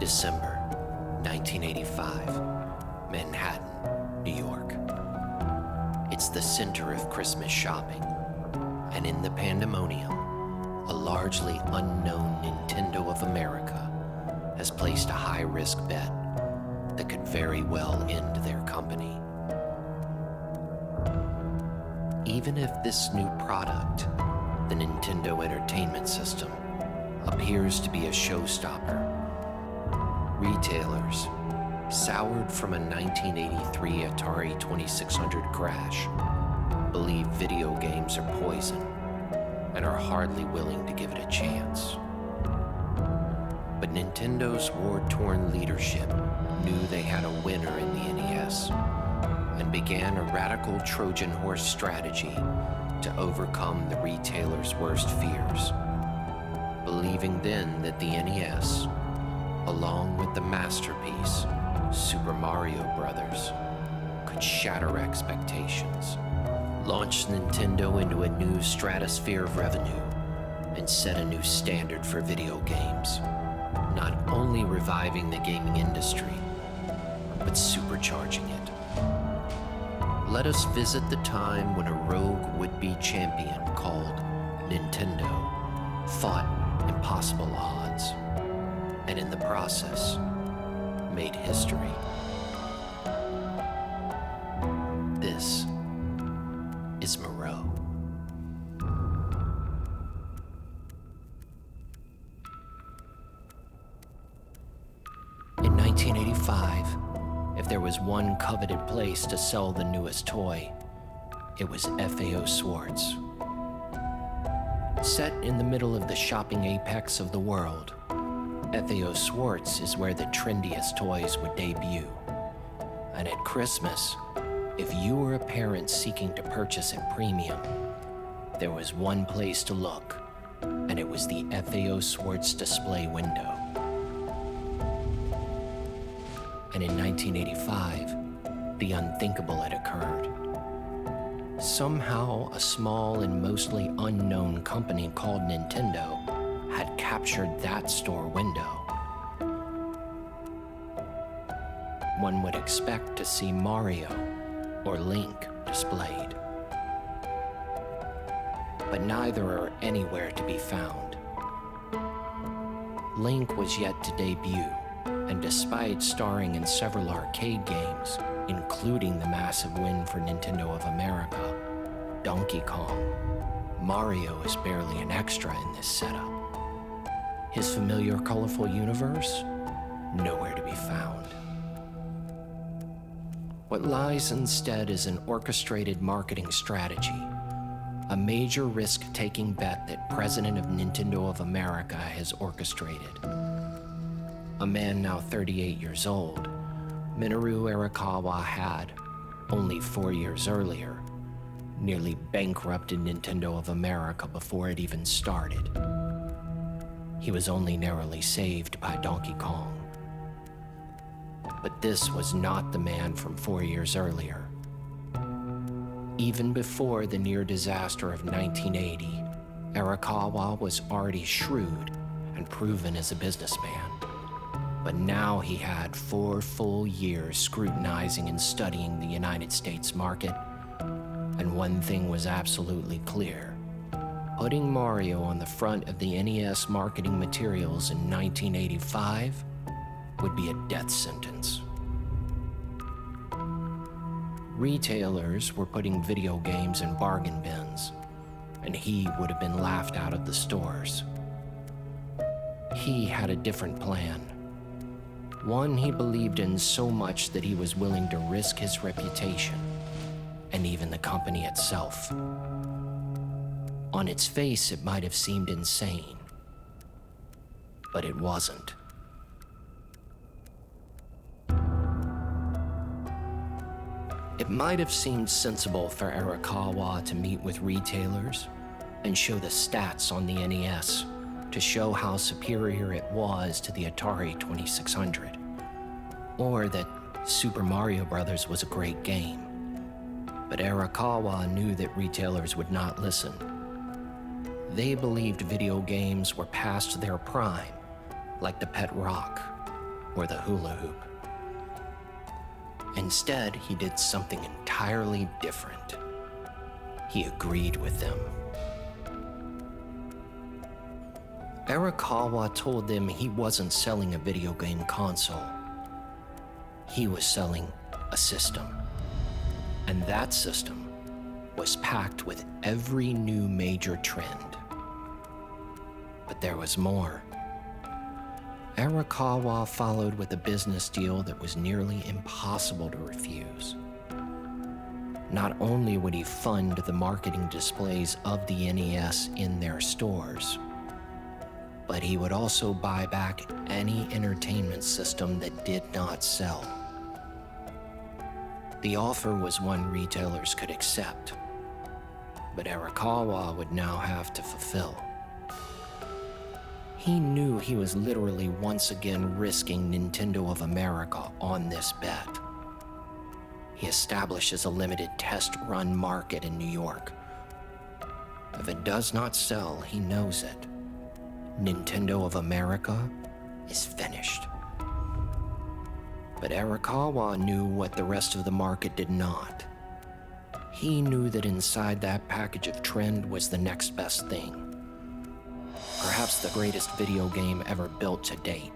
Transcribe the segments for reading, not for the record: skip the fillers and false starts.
December 1985, Manhattan, New York. It's the center of Christmas shopping, and in the pandemonium, a largely unknown Nintendo of America has placed a high-risk bet that could very well end their company. Even if this new product, the Nintendo Entertainment System, appears to be a showstopper, retailers, soured from a 1983 Atari 2600 crash, believe video games are poison and are hardly willing to give it a chance. But Nintendo's war-torn leadership knew they had a winner in the NES and began a radical Trojan Horse strategy to overcome the retailer's worst fears, believing then that the NES, along with the masterpiece, Super Mario Bros., could shatter expectations, launch Nintendo into a new stratosphere of revenue, and set a new standard for video games, not only reviving the gaming industry, but supercharging it. Let us visit the time when a rogue would-be champion called Nintendo fought impossible odds, and in the process, made history. This is Moreau. In 1985, if there was one coveted place to sell the newest toy, it was FAO Schwarz. Set in the middle of the shopping apex of the world, FAO Schwarz is where the trendiest toys would debut. And at Christmas, if you were a parent seeking to purchase at premium, there was one place to look, and it was the FAO Schwarz display window. And in 1985, the unthinkable had occurred. Somehow, a small and mostly unknown company called Nintendo had captured that store window. One would expect to see Mario or Link displayed, but neither are anywhere to be found. Link was yet to debut, and despite starring in several arcade games, including the massive win for Nintendo of America, Donkey Kong, Mario is barely an extra in this setup. His familiar colorful universe? Nowhere to be found. What lies instead is an orchestrated marketing strategy, a major risk-taking bet that President of Nintendo of America has orchestrated. A man now 38 years old, Minoru Arakawa had, only 4 years earlier, nearly bankrupted Nintendo of America before it even started. He was only narrowly saved by Donkey Kong. But this was not the man from 4 years earlier. Even before the near disaster of 1980, Arakawa was already shrewd and proven as a businessman. But now he had 4 full years scrutinizing and studying the United States market, and one thing was absolutely clear. Putting Mario on the front of the NES marketing materials in 1985 would be a death sentence. Retailers were putting video games in bargain bins, and he would have been laughed out of the stores. He had a different plan. One he believed in so much that he was willing to risk his reputation, and even the company itself. On its face, it might have seemed insane, but it wasn't. It might have seemed sensible for Arakawa to meet with retailers and show the stats on the NES to show how superior it was to the Atari 2600, or that Super Mario Bros. Was a great game. But Arakawa knew that retailers would not listen. They believed video games were past their prime, like the pet rock, or the hula hoop. Instead, he did something entirely different. He agreed with them. Arakawa told them he wasn't selling a video game console. He was selling a system. And that system was packed with every new major trend. But there was more. Arakawa followed with a business deal that was nearly impossible to refuse. Not only would he fund the marketing displays of the NES in their stores, but he would also buy back any entertainment system that did not sell. The offer was one retailers could accept, but Arakawa would now have to fulfill. He knew he was literally once again risking Nintendo of America on this bet. He establishes a limited test run market in New York. If it does not sell, he knows it. Nintendo of America is finished. But Arakawa knew what the rest of the market did not. He knew that inside that package of trend was the next best thing. Perhaps the greatest video game ever built to date,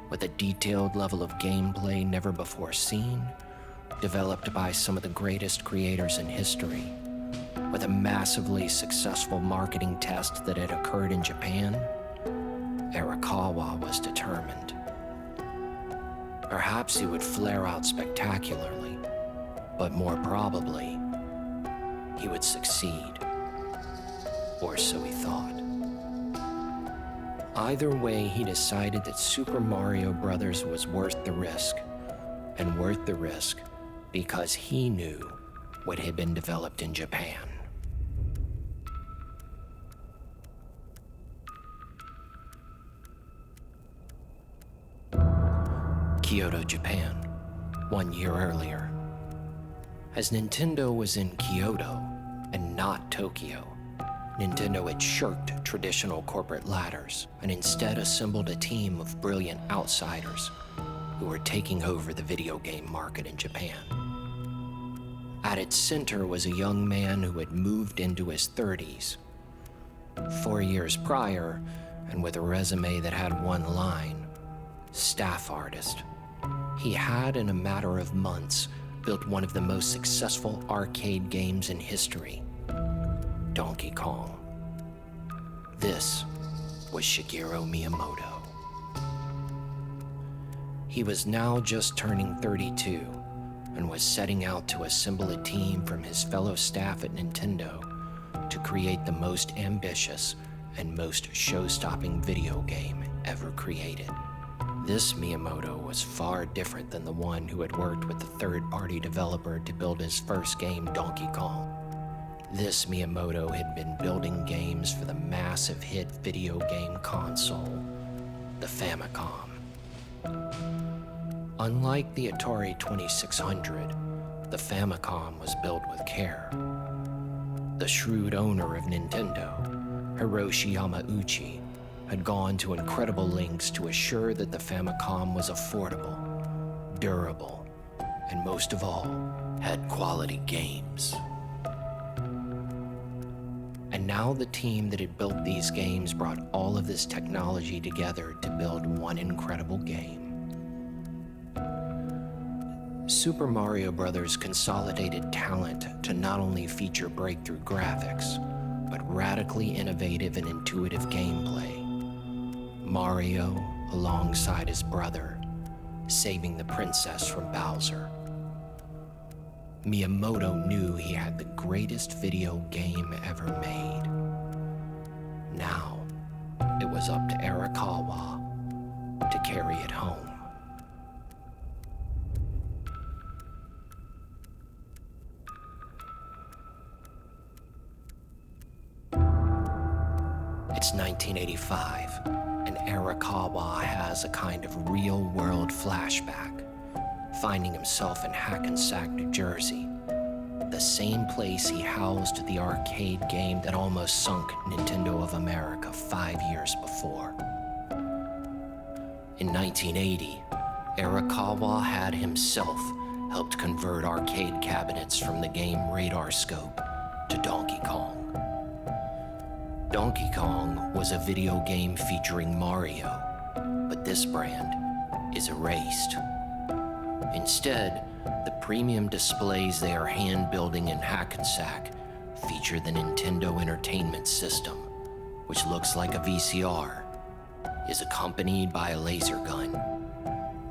with a detailed level of gameplay never before seen, developed by some of the greatest creators in history, with a massively successful marketing test that had occurred in Japan. Arakawa was determined. Perhaps he would flare out spectacularly, but more probably, he would succeed. Or so he thought. Either way, he decided that Super Mario Bros. Was worth the risk, and worth the risk because he knew what had been developed in Japan. Kyoto, Japan, 1 year earlier. As Nintendo was in Kyoto and not Tokyo, Nintendo had shirked traditional corporate ladders and instead assembled a team of brilliant outsiders who were taking over the video game market in Japan. At its center was a young man who had moved into his 30s. 4 years prior, and with a resume that had one line, staff artist. He had, in a matter of months, built one of the most successful arcade games in history, Donkey Kong. This was Shigeru Miyamoto. He was now just turning 32 and was setting out to assemble a team from his fellow staff at Nintendo to create the most ambitious and most show-stopping video game ever created. This Miyamoto was far different than the one who had worked with the third-party developer to build his first game, Donkey Kong. This Miyamoto had been building games for the massive hit video game console, the Famicom. Unlike the Atari 2600, the Famicom was built with care. The shrewd owner of Nintendo, Hiroshi Yamauchi, had gone to incredible lengths to assure that the Famicom was affordable, durable, and most of all, had quality games. And now the team that had built these games brought all of this technology together to build one incredible game. Super Mario Bros. Consolidated talent to not only feature breakthrough graphics, but radically innovative and intuitive gameplay. Mario, alongside his brother, saving the princess from Bowser. Miyamoto knew he had the greatest video game ever made. Now, it was up to Arakawa to carry it home. It's 1985, and Arakawa has a kind of real-world flashback, finding himself in Hackensack, New Jersey, the same place he housed the arcade game that almost sunk Nintendo of America 5 years before. In 1980, Arakawa had himself helped convert arcade cabinets from the game Radar Scope to Donkey Kong. Donkey Kong was a video game featuring Mario, but this brand is erased. Instead, the premium displays they are hand-building in Hackensack feature the Nintendo Entertainment System, which looks like a VCR, is accompanied by a laser gun,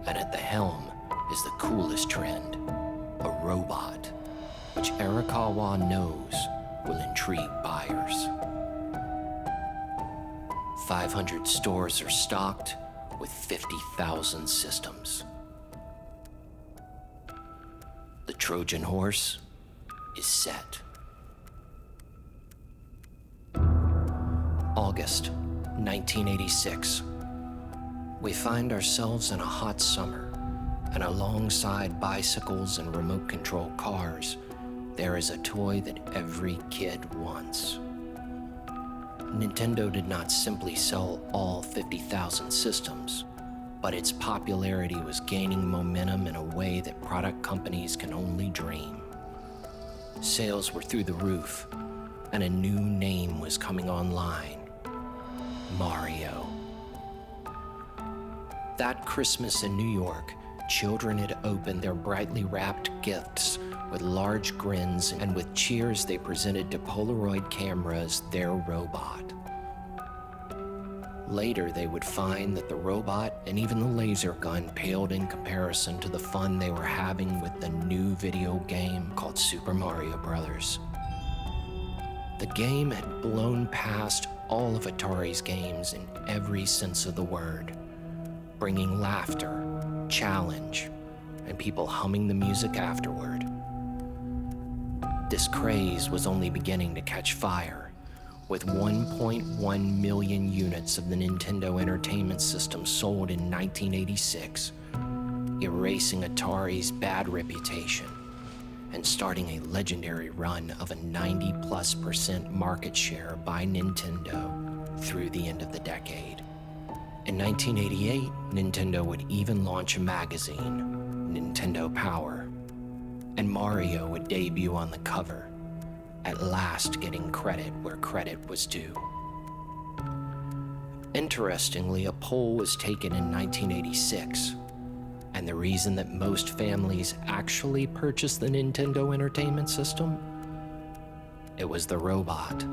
and at the helm is the coolest trend, a robot, which Arakawa knows will intrigue buyers. 500 stores are stocked with 50,000 systems. The Trojan Horse is set. August 1986. We find ourselves in a hot summer, and alongside bicycles and remote-control cars, there is a toy that every kid wants. Nintendo did not simply sell all 50,000 systems, but its popularity was gaining momentum in a way that product companies can only dream. Sales were through the roof, and a new name was coming online: Mario. That Christmas in New York, children had opened their brightly wrapped gifts with large grins, and with cheers they presented to Polaroid cameras their robot. Later, they would find that the robot and even the laser gun paled in comparison to the fun they were having with the new video game called Super Mario Bros. The game had blown past all of Atari's games in every sense of the word, bringing laughter, challenge, and people humming the music afterward. This craze was only beginning to catch fire, with 1.1 million units of the Nintendo Entertainment System sold in 1986, erasing Atari's bad reputation and starting a legendary run of a 90+% market share by Nintendo through the end of the decade. In 1988, Nintendo would even launch a magazine, Nintendo Power, and Mario would debut on the cover, at last getting credit where credit was due. Interestingly, a poll was taken in 1986, and the reason that most families actually purchased the Nintendo Entertainment System? It was the robot.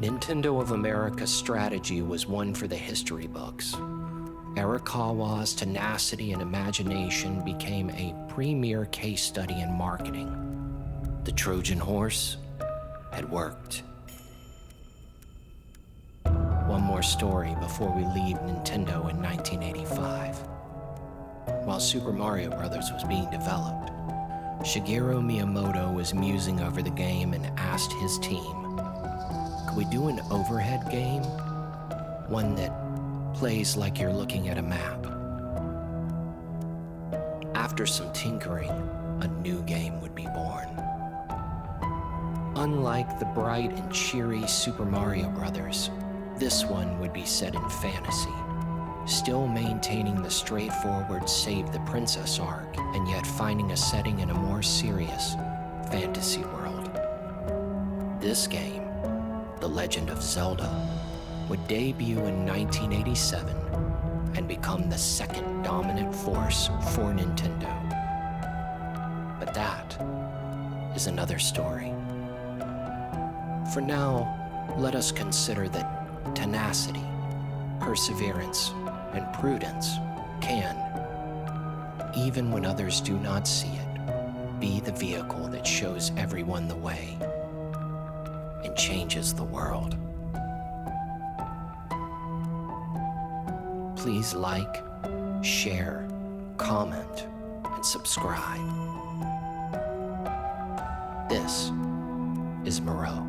Nintendo of America's strategy was one for the history books. Arakawa's tenacity and imagination became a premier case study in marketing. The Trojan Horse had worked. One more story before we leave Nintendo in 1985. While Super Mario Bros. Was being developed, Shigeru Miyamoto was musing over the game and asked his team, could we do an overhead game? One that plays like you're looking at a map. After some tinkering, a new game would be born. Unlike the bright and cheery Super Mario Bros., this one would be set in fantasy, still maintaining the straightforward save the princess arc, and yet finding a setting in a more serious fantasy world. This game, The Legend of Zelda, would debut in 1987 and become the second dominant force for Nintendo. But that is another story. For now, let us consider that tenacity, perseverance, and prudence can, even when others do not see it, be the vehicle that shows everyone the way and changes the world. Please like, share, comment, and subscribe. This is Moreau.